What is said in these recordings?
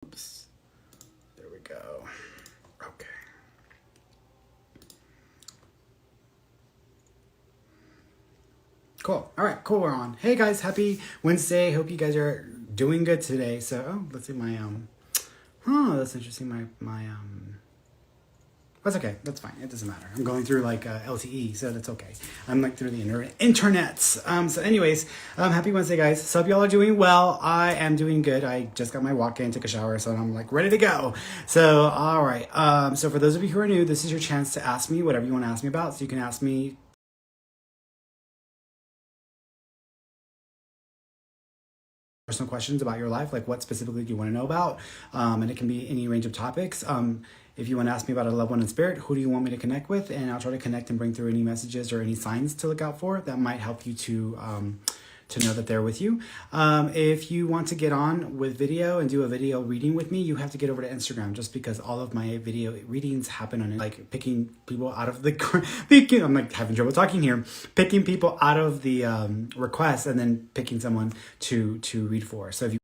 Oops. There we go. Okay. Cool. All right, cool. We're on. Hey guys, happy Wednesday. Hope you guys are doing good today. So, let's see my that's interesting. That's okay. That's fine. It doesn't matter. I'm going through like LTE, so that's okay. I'm like through the internets. So anyways, happy Wednesday, guys. So hope y'all are doing well. I am doing good. I just got my walk in, took a shower, so I'm like ready to go. So, all right. So for those of you who are new, this is your chance to ask me whatever you want to ask me about. So you can ask me personal questions about your life, like what specifically do you want to know about, and it can be any range of topics. If you want to ask me about a loved one in spirit, who do you want me to connect with, and I'll try to connect and bring through any messages or any signs to look out for that might help you to know that they're with you. If you want to get on with video and do a video reading with me, you have to get over to Instagram, just because all of my video readings happen on it, like picking people out of the I'm like having trouble talking here, picking people out of the requests and then picking someone to read for. So if you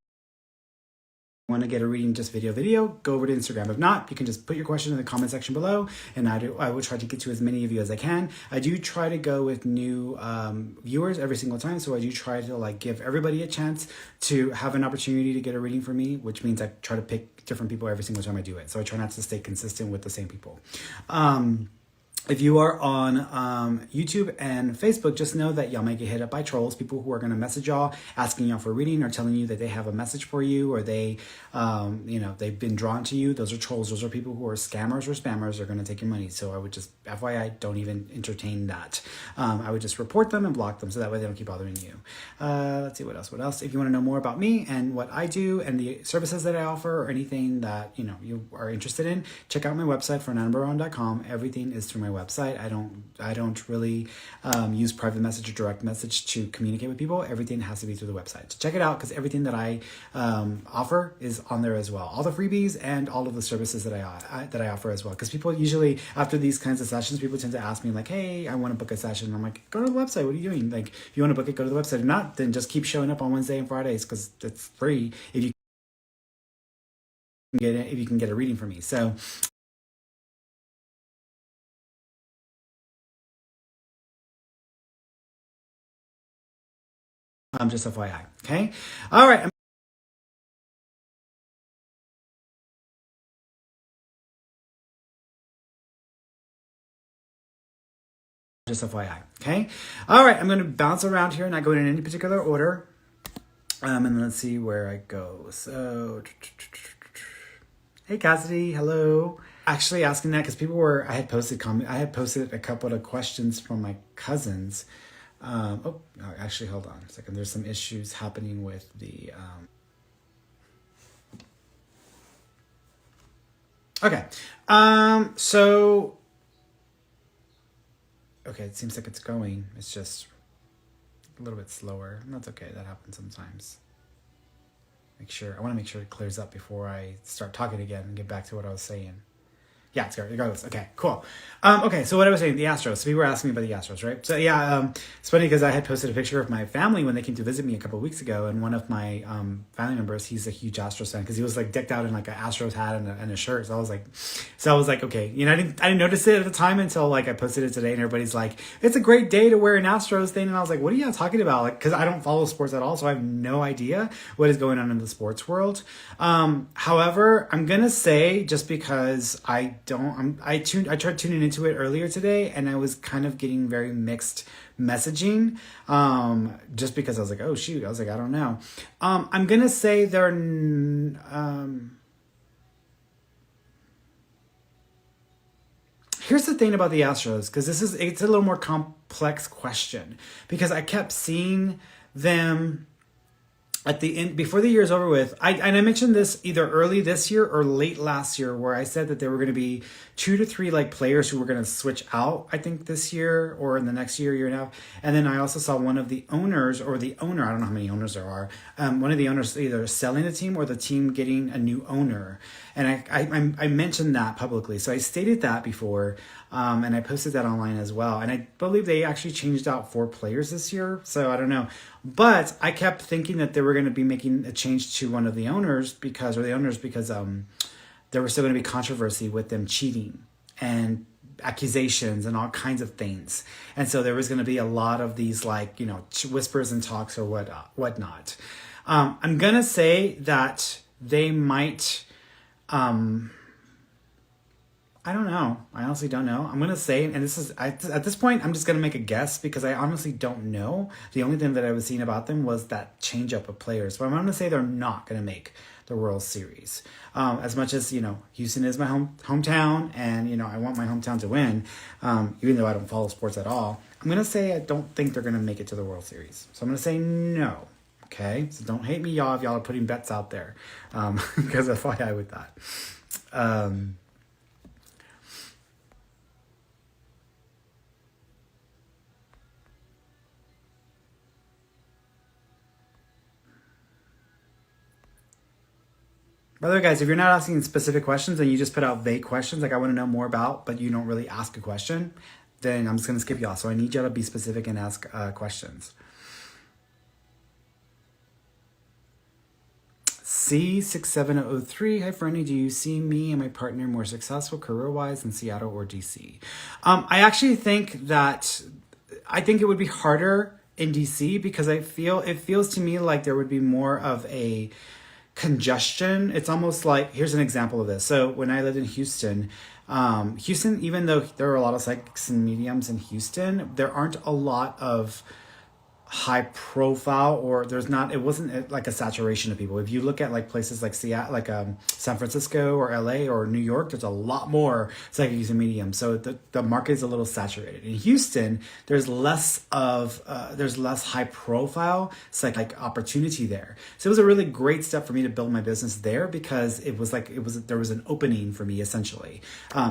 want to get a reading just video, go over to Instagram. If not, you can just put your question in the comment section below, and I will try to get to as many of you as I can. I do try to go with new viewers every single time, so I do try to like give everybody a chance to have an opportunity to get a reading from me, which means I try to pick different people every single time I do it. So I try not to stay consistent with the same people. If you are on YouTube and Facebook, just know that y'all might get hit up by trolls, people who are going to message y'all, asking y'all for a reading or telling you that they have a message for you, or they, they've been drawn to you. Those are trolls. Those are people who are scammers or spammers. They're going to take your money. So I would just, FYI, don't even entertain that. I would just report them and block them so that way they don't keep bothering you. Let's see, what else? If you want to know more about me and what I do and the services that I offer, or anything that, you are interested in, check out my website, fernandobaron.com. Everything is through my website. I don't really use private message or direct message to communicate with people. Everything has to be through the website. So check it out, because everything that I offer is on there as well. All the freebies and all of the services that I offer as well. Because people usually, after these kinds of sessions, people tend to ask me like, hey, I want to book a session. I'm like, go to the website. What are you doing? Like, if you want to book it, go to the website. If not, then just keep showing up on Wednesday and Fridays, because it's free if you can get a reading from me. So just FYI. Okay. All right. Just FYI. Okay. All right. I'm going to bounce around here, not going in any particular order. And let's see where I go. So, hey Cassidy, hello. Actually asking that because I had posted a couple of questions from my cousins. Actually, hold on a second. There's some issues happening with the, okay. Okay, it seems like it's going. It's just a little bit slower. And that's okay. That happens sometimes. I want to make sure it clears up before I start talking again and get back to what I was saying. Yeah, it's good. Regardless. Okay, cool. Okay, so what I was saying, the Astros. So people were asking me about the Astros, right? So yeah, it's funny because I had posted a picture of my family when they came to visit me a couple of weeks ago, and one of my family members, he's a huge Astros fan, because he was like decked out in like an Astros hat and a shirt. So I was like, okay, I didn't notice it at the time until like I posted it today, and everybody's like, it's a great day to wear an Astros thing, and I was like, what are you talking about? Like, because I don't follow sports at all, so I have no idea what is going on in the sports world. However, I'm gonna say, just because I tried tuning into it earlier today, and I was kind of getting very mixed messaging, just because I was like, oh shoot, I don't know. I'm gonna say here's the thing about the Astros, because it's a little more complex question, because I kept seeing them at the end, before the year is over with. I mentioned this either early this year or late last year, where I said that there were going to be 2 to 3 like players who were going to switch out, I think this year or in the next year and a half. And then I also saw one of the owners, or the owner, I don't know how many owners there are, one of the owners either selling the team or the team getting a new owner. And I mentioned that publicly. So I stated that before, and I posted that online as well. And I believe they actually changed out 4 players this year. So I don't know. But I kept thinking that they were going to be making a change to one of the owners because there was still going to be controversy with them cheating and accusations and all kinds of things. And so there was going to be a lot of these like, whispers and talks or whatnot. I'm going to say that they might, I don't know. I honestly don't know. I'm going to say, and at this point, I'm just going to make a guess because I honestly don't know. The only thing that I was seeing about them was that change up of players. But I'm going to say they're not going to make the World Series. As much as, Houston is my hometown and, I want my hometown to win, even though I don't follow sports at all, I'm going to say I don't think they're going to make it to the World Series. So I'm going to say no. Okay? So don't hate me, y'all, if y'all are putting bets out there. Because FYI with that. By the way, guys, if you're not asking specific questions and you just put out vague questions, like I want to know more about, but you don't really ask a question, then I'm just going to skip y'all. So I need y'all to be specific and ask questions. C6703, hi Ferny, do you see me and my partner more successful career-wise in Seattle or DC? I actually think it would be harder in DC because it feels to me like there would be more of a congestion. It's almost like, here's an example of this. So when I lived in Houston, even though there are a lot of psychics and mediums in Houston, there aren't a lot of high profile, or it wasn't like a saturation of people. If you look at like places like Seattle, like San Francisco or LA or New York, there's a lot more psychics and mediums. So the market is a little saturated. In Houston, there's less high profile psychic opportunity there. So it was a really great step for me to build my business there because there was an opening for me essentially.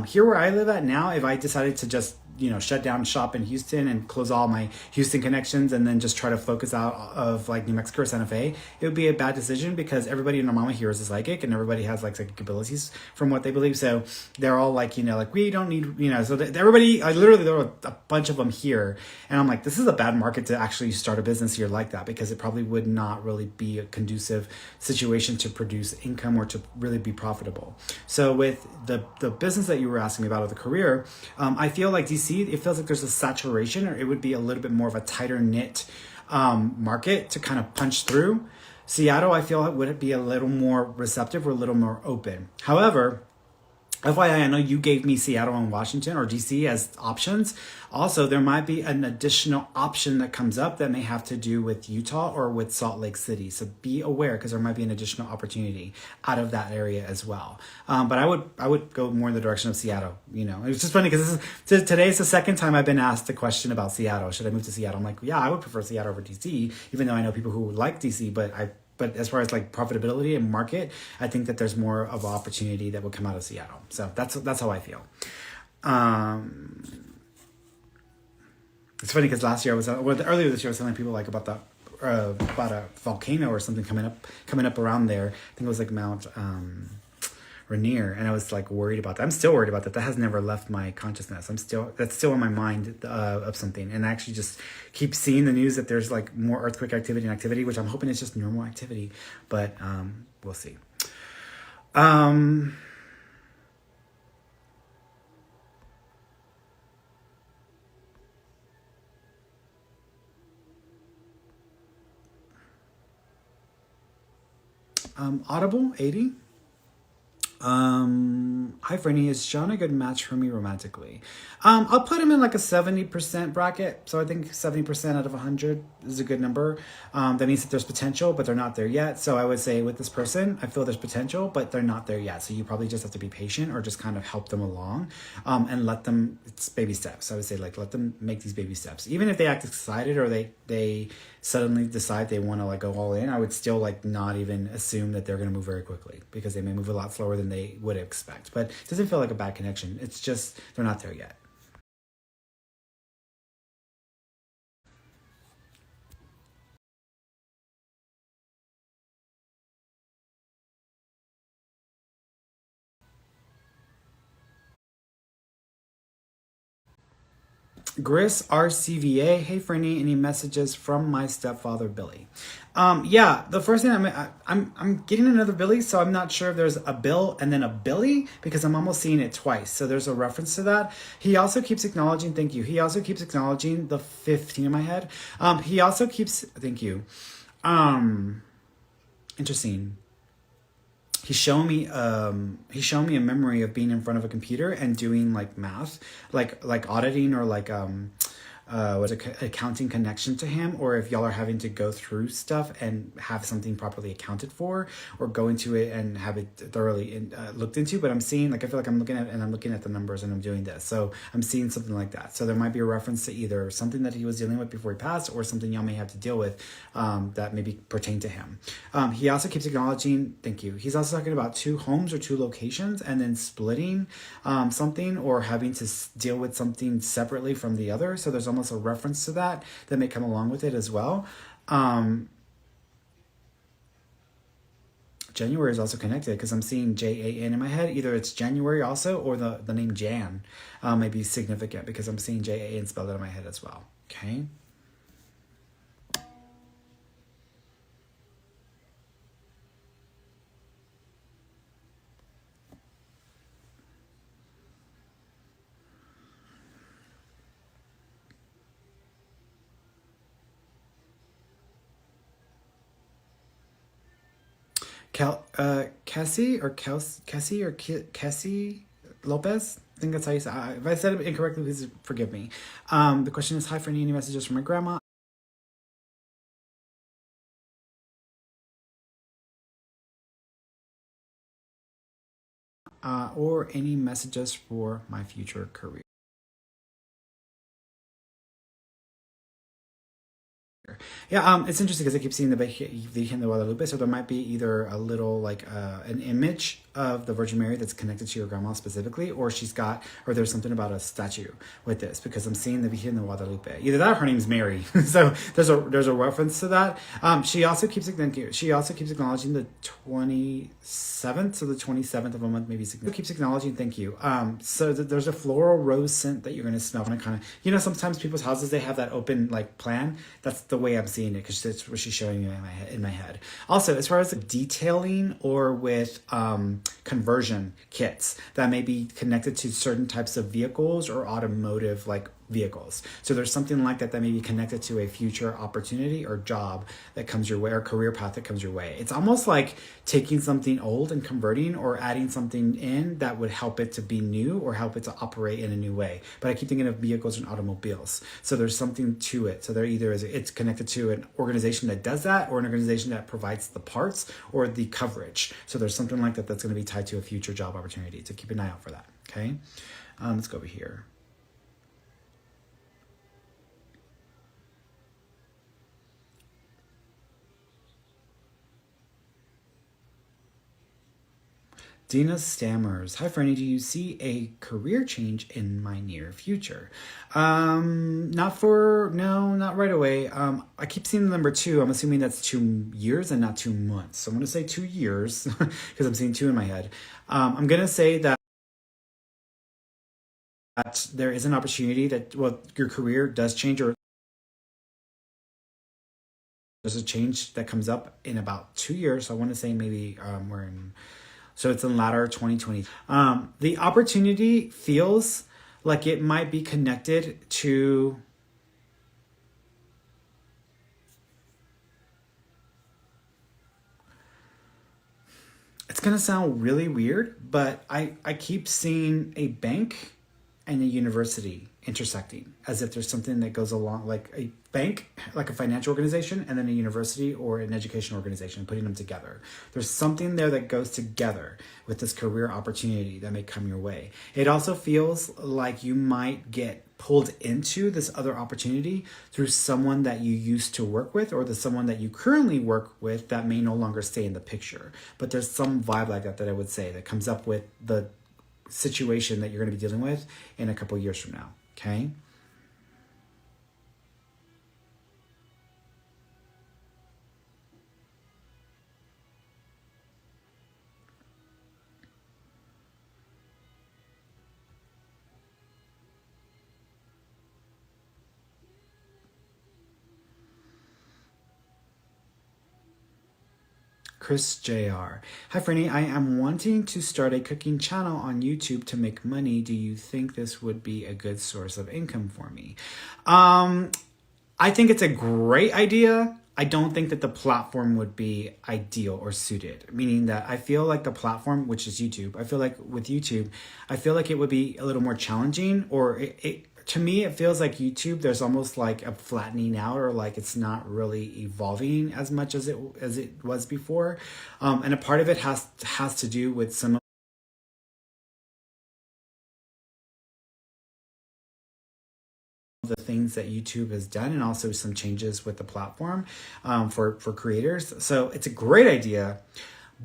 Here where I live at now, if I decided to just shut down shop in Houston and close all my Houston connections and then just try to focus out of like New Mexico or Santa Fe, it would be a bad decision because everybody in our mama here is a psychic and everybody has like psychic abilities from what they believe. So they're all like, like we don't need, so everybody, there were a bunch of them here. And I'm like, this is a bad market to actually start a business here like that because it probably would not really be a conducive situation to produce income or to really be profitable. So with the business that you were asking me about, or the career, I feel like DC, it feels like there's a saturation, or it would be a little bit more of a tighter knit market to kind of punch through. Seattle, I feel would be a little more receptive or a little more open. However, FYI, I know you gave me Seattle and Washington or DC as options. Also, there might be an additional option that comes up that may have to do with Utah or with Salt Lake City. So be aware because there might be an additional opportunity out of that area as well. But I would go more in the direction of Seattle. It's just funny because today is the second time I've been asked the question about Seattle. Should I move to Seattle? I'm like, yeah, I would prefer Seattle over DC, even though I know people who would like DC, but as far as like profitability and market, I think that there's more of an opportunity that will come out of Seattle. So that's how I feel. It's funny because earlier this year I was telling people like about a volcano or something coming up around there. I think it was like Mount Rainier, and I was like worried about that. I'm still worried about that. That has never left my consciousness. That's still in my mind of something, and I actually just keep seeing the news that there's like more earthquake activity, which I'm hoping is just normal activity, but we'll see. Audible 80. Hi Ferny, is Sean a good match for me romantically? I'll put him in like a 70% bracket. So I think 70% out of 100 is a good number. That means that there's potential, but they're not there yet. So I would say with this person, I feel there's potential, but they're not there yet. So you probably just have to be patient or just kind of help them along, and it's baby steps. I would say like, let them make these baby steps. Even if they act excited or they suddenly decide they want to like go all in, I would still like not even assume that they're going to move very quickly because they may move a lot slower than they would expect. But it doesn't feel like a bad connection. It's just they're not there yet. Gris RCVA. Hey Ferny, any messages from my stepfather Billy? Yeah, the first thing I'm getting another Billy, so I'm not sure if there's a Bill and then a Billy because I'm almost seeing it twice. So there's a reference to that. He also keeps acknowledging, thank you. He also keeps acknowledging the 15 in my head. He also keeps, thank you. Interesting. He's showing me a memory of being in front of a computer and doing like math, like auditing or like was accounting connection to him, or if y'all are having to go through stuff and have something properly accounted for, or go into it and have it thoroughly looked into. But I'm seeing, like, I feel like I'm looking at the numbers and I'm doing this, so I'm seeing something like that. So there might be a reference to either something that he was dealing with before he passed, or something y'all may have to deal with that maybe pertain to him. He also keeps acknowledging, thank you. He's also talking about 2 homes or 2 locations, and then splitting something or having to deal with something separately from the other. So there's almost a reference to that may come along with it as well. January is also connected because I'm seeing Jan in my head. Either it's January also, or the name Jan may be significant because I'm seeing Jan spelled out in my head as well. Okay. Cassie Lopez. I think that's how you say it. If I said it incorrectly, please forgive me. The question is, hi, Ferny, any messages from my grandma? Or any messages for my future career? Yeah, it's interesting because I keep seeing the Virgen de Guadalupe, so there might be either a little like an image of the Virgin Mary that's connected to your grandma specifically, or there's something about a statue with this because I'm seeing the Virgen de Guadalupe. Either that or her name's Mary, so there's a reference to that. She also keeps acknowledging the 27th, so the 27th of a month maybe keeps acknowledging, thank you. So there's a floral rose scent that you're gonna smell, and kind of, sometimes people's houses, they have that open like plan. That's the way I'm seeing it because that's what she's showing me in my head. Also, as far as the detailing or with conversion kits that may be connected to certain types of vehicles or automotive like vehicles. So there's something like that may be connected to a future opportunity or job that comes your way, or career path that comes your way. It's almost like taking something old and converting or adding something in that would help it to be new or help it to operate in a new way. But I keep thinking of vehicles and automobiles. So there's something to it. So there either it's connected to an organization that does that, or an organization that provides the parts or the coverage. So there's something like that that's going to be tied to a future job opportunity. So keep an eye out for that. Okay. Let's go over here. Dina stammers. Hi, Ferny. Do you see a career change in my near future? Not right away. I keep seeing the number 2. I'm assuming that's 2 years and not 2 months. So I'm going to say 2 years because I'm seeing 2 in my head. I'm going to say that there is an opportunity that, well, your career does change, or there's a change that comes up in about 2 years. So I want to say maybe so it's in latter 2020. The opportunity feels like it might be connected to it's going to sound really weird, but I keep seeing a bank and a university intersecting, as if there's something that goes along, like a bank, like a financial organization, and then a university or an education organization, putting them together. There's something there that goes together with this career opportunity that may come your way. It also feels like you might get pulled into this other opportunity through someone that you used to work with, or the someone that you currently work with that may no longer stay in the picture. But there's some vibe like that I would say that comes up with the situation that you're going to be dealing with in a couple years from now. Okay. Chris Jr. Hi, Ferny. I am wanting to start a cooking channel on YouTube to make money. Do you think this would be a good source of income for me? I think it's a great idea. I don't think that the platform would be ideal or suited, meaning that I feel like the platform, which is YouTube, I feel like with YouTube, I feel like it would be a little more challenging, or to me, it feels like YouTube, there's almost like a flattening out, or like it's not really evolving as much as it was before. And a part of it has to do with some the things that YouTube has done, and also some changes with the platform for creators. So it's a great idea,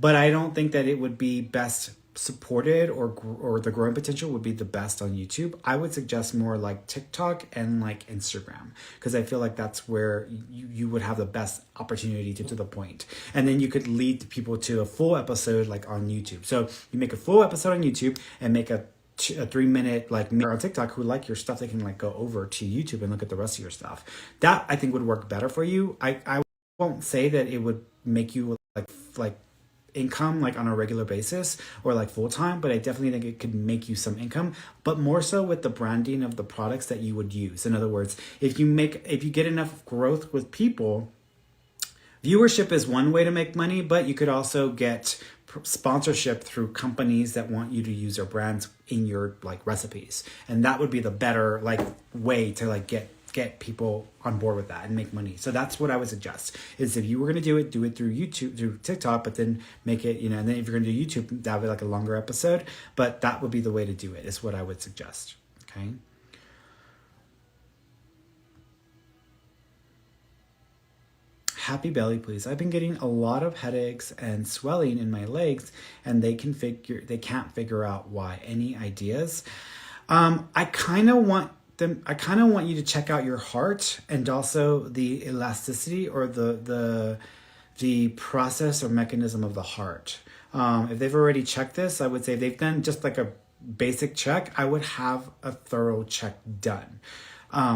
but I don't think that it would be best supported, or the growing potential would be the best on YouTube. I would suggest more like TikTok and like Instagram, because I feel like that's where you would have the best opportunity to the point. And then you could lead people to a full episode like on YouTube. So you make a full episode on YouTube and make a 3-minute like on TikTok who like your stuff, they can like go over to YouTube and look at the rest of your stuff. That I think would work better for you. I won't say that it would make you like income like on a regular basis or like full time, but I definitely think it could make you some income, but more so with the branding of the products that you would use. In other words, if you get enough growth with people, viewership is one way to make money, but you could also get sponsorship through companies that want you to use their brands in your like recipes, and that would be the better like way to like get people on board with that and make money. So that's what I would suggest, is if you were going to do it through YouTube, through TikTok, but then make it, and then if you're going to do YouTube, that would be like a longer episode, but that would be the way to do it, is what I would suggest. Okay. Happy belly, please. I've been getting a lot of headaches and swelling in my legs, and they can't figure out why. Any ideas? I kind of want you to check out your heart, and also the elasticity, or the process or mechanism of the heart. If they've already checked this, I would say they've done just like a basic check. I would have a thorough check done.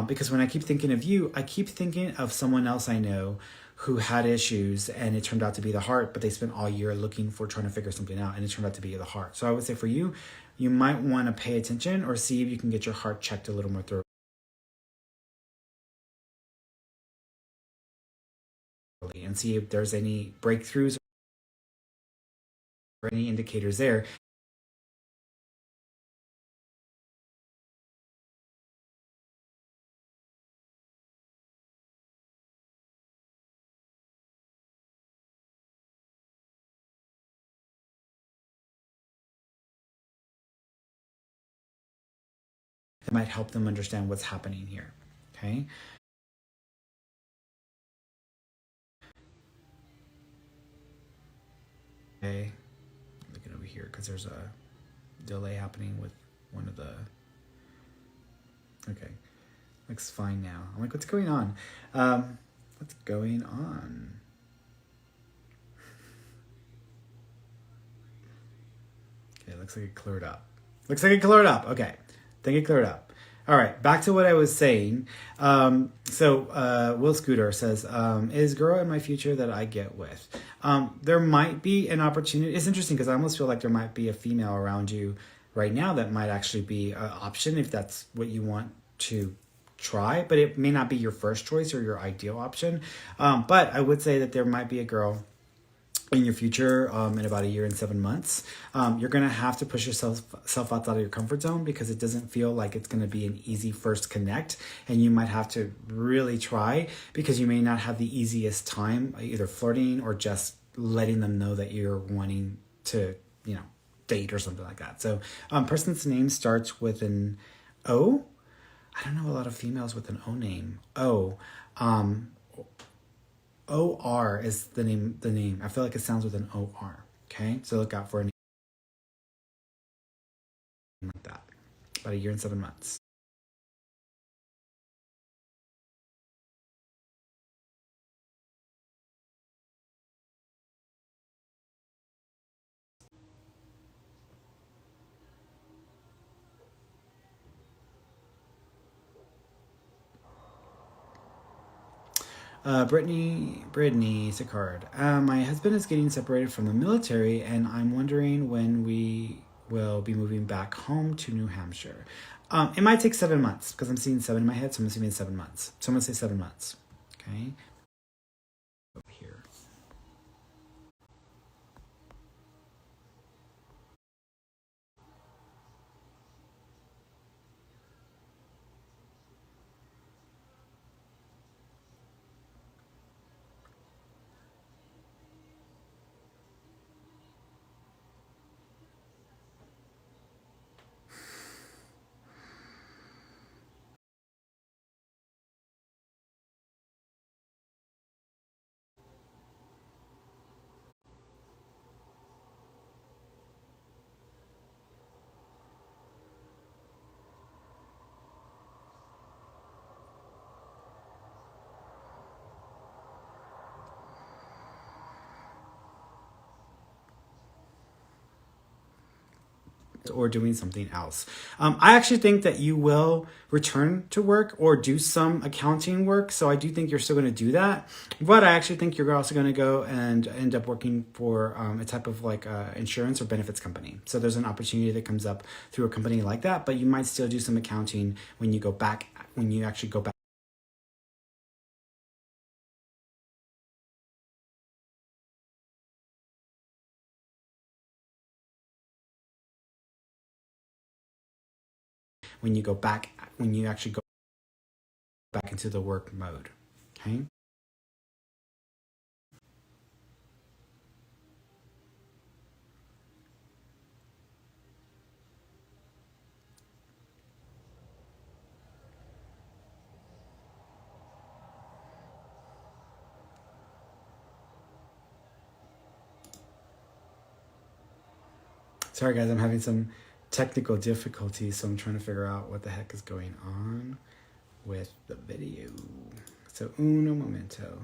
Because when I keep thinking of you, I keep thinking of someone else I know who had issues, and it turned out to be the heart, but they spent all year trying to figure something out, and it turned out to be the heart. So I would say for you, you might want to pay attention, or see if you can get your heart checked a little more thoroughly and see if there's any breakthroughs or any indicators there. It might help them understand what's happening here. Okay. Okay. Looking over here because there's a delay happening with one of the. Okay. Looks fine now. I'm like, what's going on? What's going on? Okay, looks like it cleared up. Okay. I think it cleared up. All right, back to what I was saying. Will Scooter says, is girl in my future that I get with? There might be an opportunity. It's interesting because I almost feel like there might be a female around you right now that might actually be an option if that's what you want to try, but it may not be your first choice or your ideal option. But I would say that there might be a girl in your future, in about a year and 7 months. You're going to have to push yourself outside of your comfort zone, because it doesn't feel like it's going to be an easy first connect, and you might have to really try, because you may not have the easiest time either flirting or just letting them know that you're wanting to, date or something like that. So person's name starts with an O. I don't know a lot of females with an O name. OR is the name. I feel like it sounds with an OR. Okay, so look out for a name like that. About a year and 7 months. Brittany Sicard. My husband is getting separated from the military, and I'm wondering when we will be moving back home to New Hampshire. It might take 7 months because I'm seeing 7 in my head, so I'm assuming 7 months. So I'm gonna say 7 months. Okay. Over here. Or doing something else. I actually think that you will return to work or do some accounting work. So I do think you're still going to do that. But I actually think you're also going to go and end up working for a type of like insurance or benefits company. So there's an opportunity that comes up through a company like that. But you might still do some accounting when you go back, when you actually go back. When you go back, when you actually go back into the work mode. Okay. Sorry guys, I'm having some technical difficulties, so I'm trying to figure out what the heck is going on with the video. So uno momento.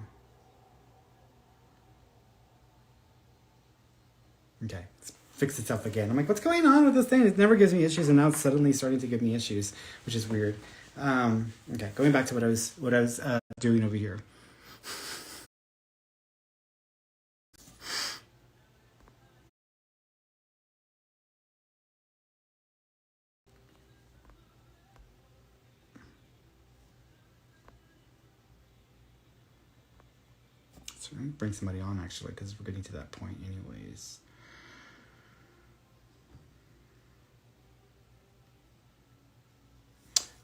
Okay, it's fixed itself again. I'm like, what's going on with this thing? It never gives me issues, and now it's suddenly starting to give me issues, which is weird. Okay, going back to what I was doing over here. So I'm gonna bring somebody on actually, because we're getting to that point anyways.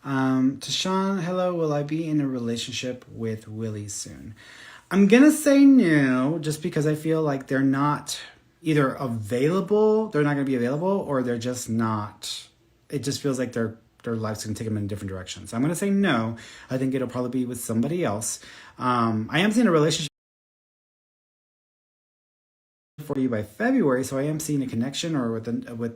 Tashawn, hello. Will I be in a relationship with Willie soon? I'm gonna say no, just because I feel like they're not either available, they're not gonna be available, or they're just not. It just feels like their life's gonna take them in a different direction. So I'm gonna say no. I think it'll probably be with somebody else. I am seeing a relationship for you by February, so I am seeing a connection or with